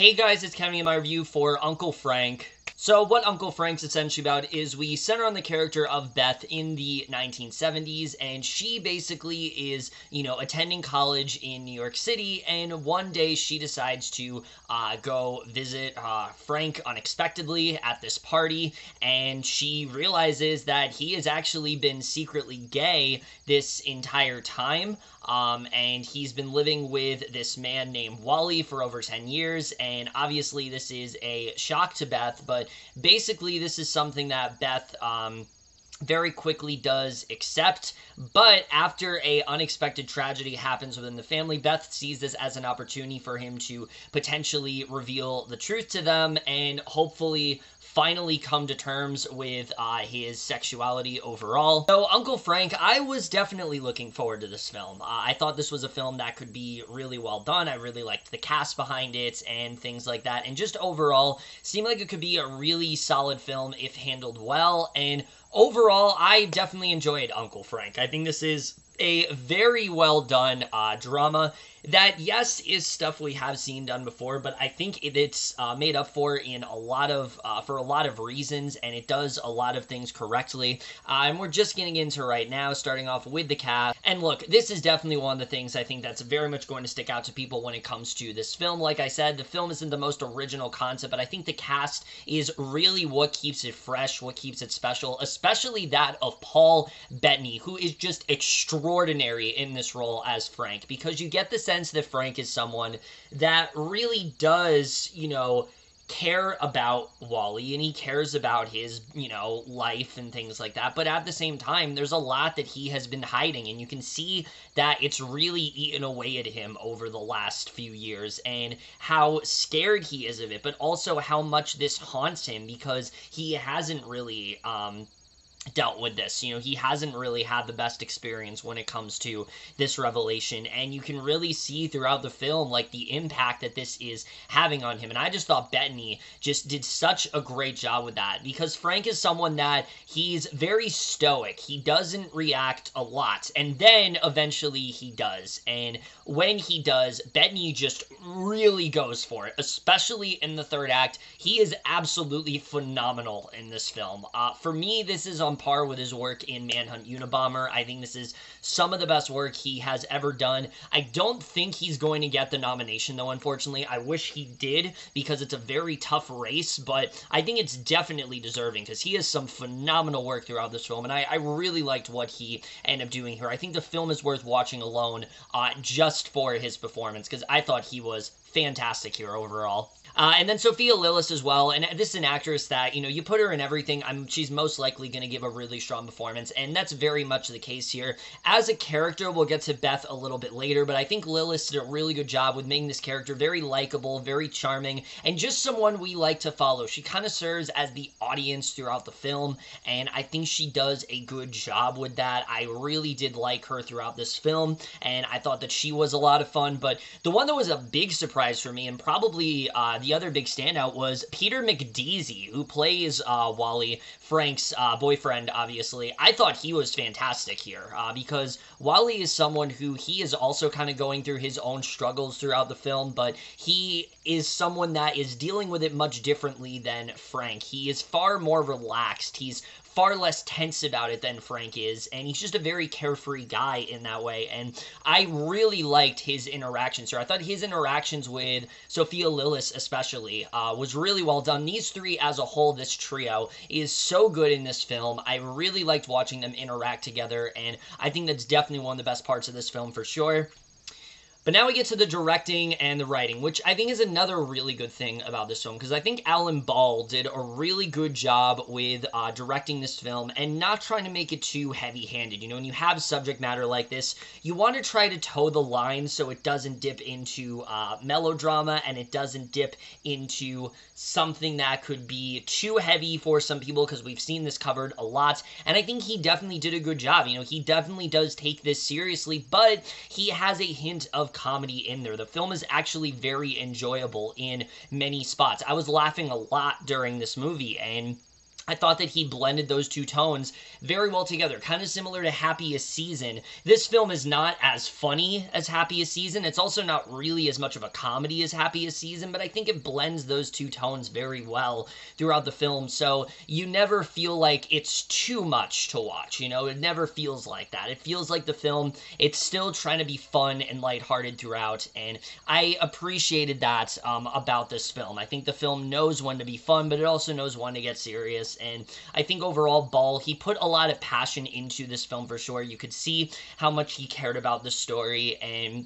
Hey guys, it's Kevin in my review for Uncle Frank. So what Uncle Frank's essentially about is we center on the character of Beth in the 1970s, and she basically is, attending college in New York City, and one day she decides to go visit Frank unexpectedly at this party, and she realizes that he has actually been secretly gay this entire time. And he's been living with this man named Wally for over 10 years, and obviously this is a shock to Beth, but basically this is something that Beth, very quickly does accept, but after a unexpected tragedy happens within the family, Beth sees this as an opportunity for him to potentially reveal the truth to them and hopefully finally come to terms with his sexuality overall. So Uncle Frank, I was definitely looking forward to this film. I thought this was a film that could be really well done. I really liked the cast behind it and things like that, and just overall seemed like it could be a really solid film if handled well, and overall, I definitely enjoyed Uncle Frank. I think this is a very well done drama that, yes, is stuff we have seen done before, but I think it's made up for in a lot of reasons, and it does a lot of things correctly. And we're just getting into right now, starting off with the cast. And look, this is definitely one of the things I think that's very much going to stick out to people when it comes to this film. Like I said, the film isn't the most original concept, but I think the cast is really what keeps it fresh, what keeps it special, especially that of Paul Bettany, who is just extraordinary in this role as Frank, because you get the sense that Frank is someone that really does, care about Wally, and he cares about his, life and things like that, but at the same time, there's a lot that he has been hiding, and you can see that it's really eaten away at him over the last few years, and how scared he is of it, but also how much this haunts him, because he hasn't really, dealt with this. He hasn't really had the best experience when it comes to this revelation, and you can really see throughout the film, like, the impact that this is having on him, and I just thought Bettany just did such a great job with that, because Frank is someone that he's very stoic. He doesn't react a lot, and then eventually he does, and when he does, Bettany just really goes for it, especially in the third act. He is absolutely phenomenal in this film. For me, this is on par with his work in Manhunt Unabomber. I think this is some of the best work he has ever done. I don't think he's going to get the nomination, though, unfortunately. I wish he did, because it's a very tough race, but I think it's definitely deserving, because he has some phenomenal work throughout this film, and I really liked what he ended up doing here. I think the film is worth watching alone, just for his performance, because I thought he was fantastic here overall. And then Sophia Lillis as well, and this is an actress that, you put her in everything, she's most likely going to give a really strong performance, and that's very much the case here. As a character, we'll get to Beth a little bit later, but I think Lillis did a really good job with making this character very likable, very charming, and just someone we like to follow. She kind of serves as the audience throughout the film, and I think she does a good job with that. I really did like her throughout this film, and I thought that she was a lot of fun, but the one that was a big surprise for me, and probably the other big standout, was Peter Macdissi, who plays Wally, Frank's boyfriend, obviously. I thought he was fantastic here, because Wally is someone who he is also kind of going through his own struggles throughout the film, but he is someone that is dealing with it much differently than Frank. He is far more relaxed. He's far less tense about it than Frank is, and he's just a very carefree guy in that way, and I really liked his interactions here. I thought his interactions with Sophia Lillis especially was really well done. These three as a whole, this trio, is so good in this film. I really liked watching them interact together, and I think that's definitely one of the best parts of this film for sure. But now we get to the directing and the writing, which I think is another really good thing about this film, because I think Alan Ball did a really good job with directing this film and not trying to make it too heavy-handed. When you have subject matter like this, you want to try to toe the line so it doesn't dip into melodrama, and it doesn't dip into something that could be too heavy for some people, because we've seen this covered a lot, and I think he definitely did a good job. He definitely does take this seriously, but he has a hint of comedy in there. The film is actually very enjoyable in many spots. I was laughing a lot during this movie, and I thought that he blended those two tones very well together, kind of similar to Happiest Season. This film is not as funny as Happiest Season. It's also not really as much of a comedy as Happiest Season, but I think it blends those two tones very well throughout the film, so you never feel like it's too much to watch, you know? It never feels like that. It feels like the film, it's still trying to be fun and lighthearted throughout, and I appreciated that about this film. I think the film knows when to be fun, but it also knows when to get serious. And I think overall, Ball, he put a lot of passion into this film for sure. You could see how much he cared about the story, and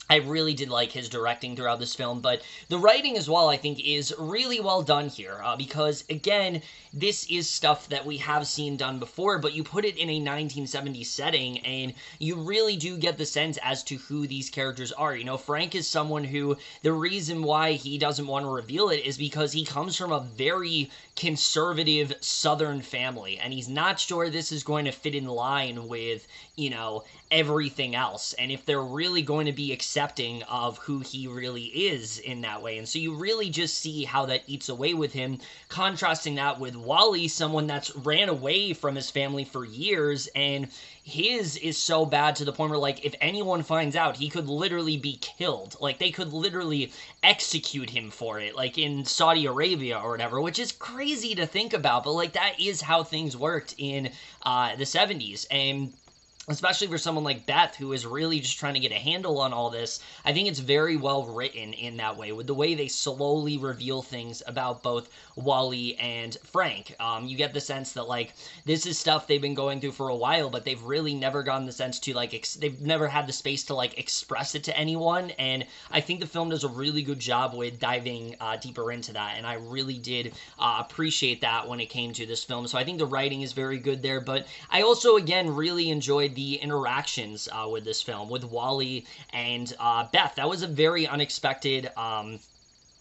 I really did like his directing throughout this film, but the writing as well, I think, is really well done here, because, again, this is stuff that we have seen done before, but you put it in a 1970s setting, and you really do get the sense as to who these characters are. You know, Frank is someone who, the reason why he doesn't want to reveal it is because he comes from a very conservative Southern family, and he's not sure this is going to fit in line with, you know, everything else, and if they're really going to be accepting of who he really is in that way. And so you really just see how that eats away with him, contrasting that with Wally, someone that's ran away from his family for years, and his is so bad to the point where, like, if anyone finds out, he could literally be killed. Like, they could literally execute him for it, like in Saudi Arabia or whatever, which is crazy to think about, but, like, that is how things worked in the 70s, and especially for someone like Beth, who is really just trying to get a handle on all this, I think it's very well written in that way, with the way they slowly reveal things about both Wally and Frank. You get the sense that, like, this is stuff they've been going through for a while, but they've really never gotten the sense to, like, they've never had the space to, like, express it to anyone, and I think the film does a really good job with diving deeper into that, and I really did appreciate that when it came to this film. So I think the writing is very good there, but I also, again, really enjoyed the interactions with this film, with Wally and Beth. That was a very unexpected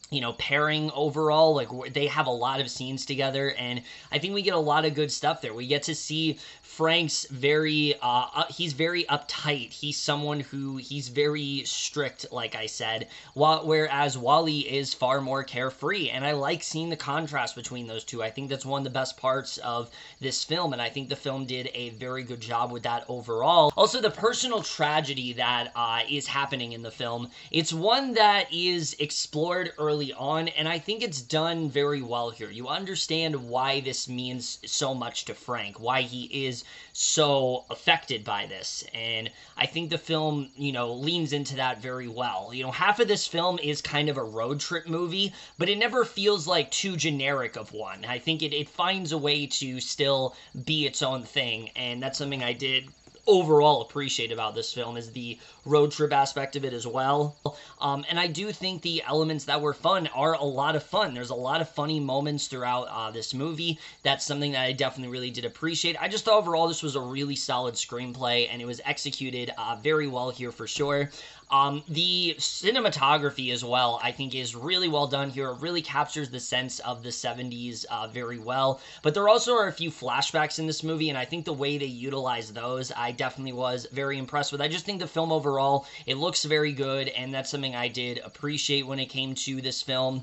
you know, pairing overall. Like, they have a lot of scenes together, and I think we get a lot of good stuff there. We get to see Frank's he's very uptight. He's someone who, he's very strict, like I said, whereas Wally is far more carefree, and I like seeing the contrast between those two. I think that's one of the best parts of this film, and I think the film did a very good job with that overall. Also, the personal tragedy that is happening in the film, it's one that is explored early on, and I think it's done very well here. You understand why this means so much to Frank, why he is so affected by this, and I think the film, you know, leans into that very well. You know, half of this film is kind of a road trip movie, but it never feels like too generic of one. I think it finds a way to still be its own thing, and that's something I did overall appreciate about this film, is the road trip aspect of it as well. And I do think the elements that were fun are a lot of fun. There's a lot of funny moments throughout this movie. That's something that I definitely really did appreciate. I just thought overall this was a really solid screenplay, and it was executed very well here for sure. The cinematography as well, I think, is really well done here. It really captures the sense of the 70s very well. But there also are a few flashbacks in this movie, and I think the way they utilize those, I definitely was very impressed with. I just think the film overall, it looks very good, and that's something I did appreciate when it came to this film.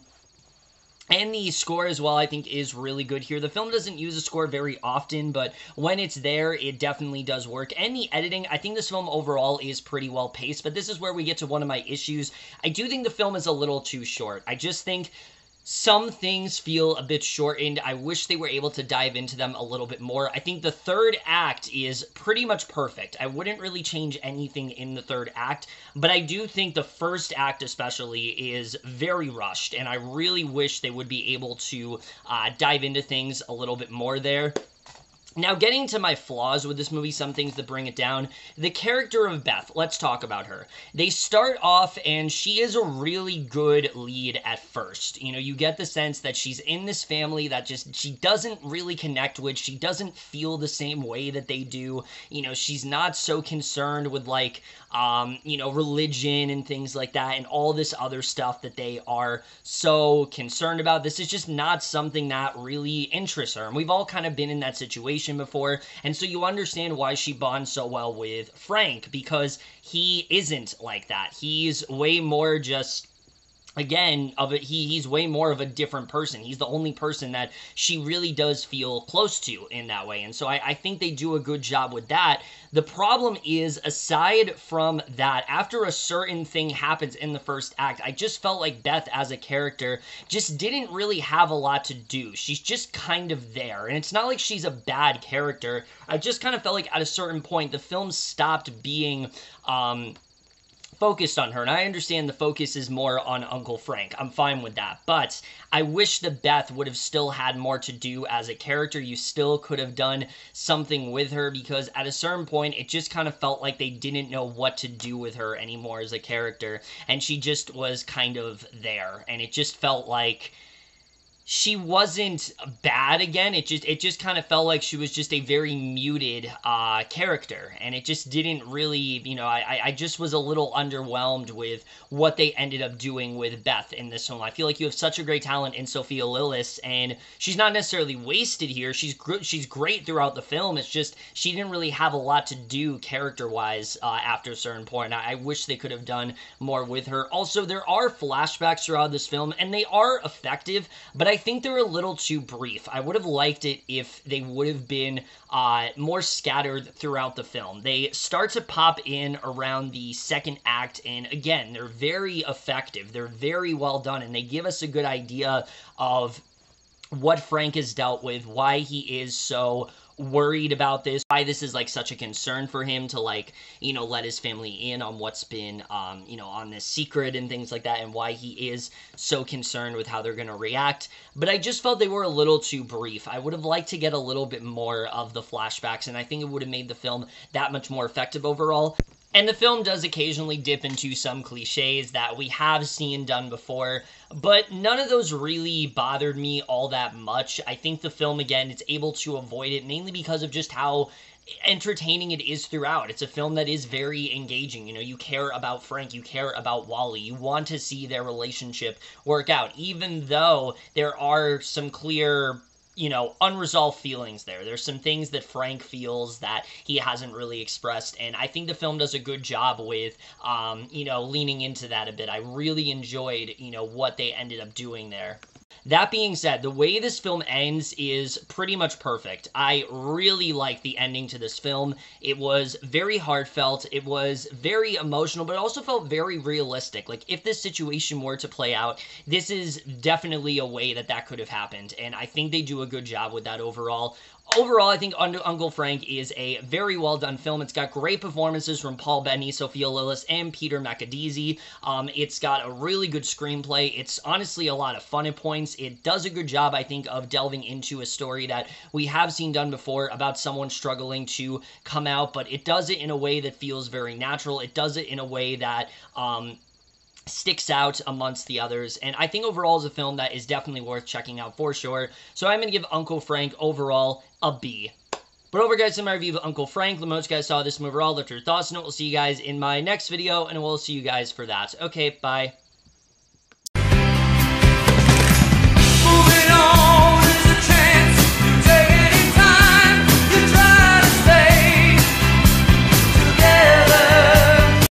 And the score as well, I think, is really good here. The film doesn't use a score very often, but when it's there, it definitely does work. And the editing, I think this film overall is pretty well paced, but this is where we get to one of my issues. I do think the film is a little too short. I just think some things feel a bit shortened. I wish they were able to dive into them a little bit more. I think the third act is pretty much perfect. I wouldn't really change anything in the third act, but I do think the first act especially is very rushed, and I really wish they would be able to dive into things a little bit more there. Now, getting to my flaws with this movie, some things that bring it down. The character of Beth, let's talk about her. They start off, and she is a really good lead at first. You know, you get the sense that she's in this family that just, she doesn't really connect with. She doesn't feel the same way that they do. You know, she's not so concerned with, like, you know, religion and things like that, and all this other stuff that they are so concerned about. This is just not something that really interests her, and we've all kind of been in that situation before, and so you understand why she bonds so well with Frank, because he isn't like that. He's way more just again, of it, he's way more of a different person. He's the only person that she really does feel close to in that way. And so I think they do a good job with that. The problem is, aside from that, after a certain thing happens in the first act, I just felt like Beth as a character just didn't really have a lot to do. She's just kind of there. And it's not like she's a bad character. I just kind of felt like at a certain point, the film stopped being focused on her, and I understand the focus is more on Uncle Frank. I'm fine with that, but I wish that Beth would have still had more to do as a character. You still could have done something with her, because at a certain point, it just kind of felt like they didn't know what to do with her anymore as a character, and she just was kind of there, and it just felt like she wasn't bad again. It just kind of felt like she was just a very muted character, and it just didn't really, you know, I just was a little underwhelmed with what they ended up doing with Beth in this film. I feel like you have such a great talent in Sophia Lillis, and she's not necessarily wasted here. She's great throughout the film. It's just she didn't really have a lot to do character-wise after a certain point. I wish they could have done more with her. Also, there are flashbacks throughout this film, and they are effective, but I think they're a little too brief. I would have liked it if they would have been more scattered throughout the film. They start to pop in around the second act, and again, they're very effective. They're very well done, and they give us a good idea of what Frank has dealt with, why he is so worried about this, why this is like such a concern for him to, like, you know, let his family in on what's been you know, on this secret and things like that, and why he is so concerned with how they're going to react. But I just felt they were a little too brief. I would have liked to get a little bit more of the flashbacks, and I think it would have made the film that much more effective overall. And the film does occasionally dip into some cliches that we have seen done before, but none of those really bothered me all that much. I think the film, again, is able to avoid it, mainly because of just how entertaining it is throughout. It's a film that is very engaging. You know, you care about Frank, you care about Wally, you want to see their relationship work out, even though there are some clear, you know, unresolved feelings there. There's some things that Frank feels that he hasn't really expressed, and I think the film does a good job with, you know, leaning into that a bit. I really enjoyed, you know, what they ended up doing there. That being said, the way this film ends is pretty much perfect. I really like the ending to this film. It was very heartfelt, it was very emotional, but it also felt very realistic. Like, if this situation were to play out, this is definitely a way that that could have happened, and I think they do a good job with that overall. Overall, I think Uncle Frank is a very well-done film. It's got great performances from Paul Bettany, Sophia Lillis, and Peter Macdissi. It's got a really good screenplay. It's honestly a lot of fun at points. It does a good job, I think, of delving into a story that we have seen done before about someone struggling to come out, but it does it in a way that feels very natural. It does it in a way that sticks out amongst the others, and I think overall is a film that is definitely worth checking out for sure. So I'm going to give Uncle Frank overall a B. But over, guys, in my review of Uncle Frank. Let me know what you guys saw of this movie overall. Left your thoughts, and we'll see you guys in my next video, and we'll see you guys for that. Okay, bye.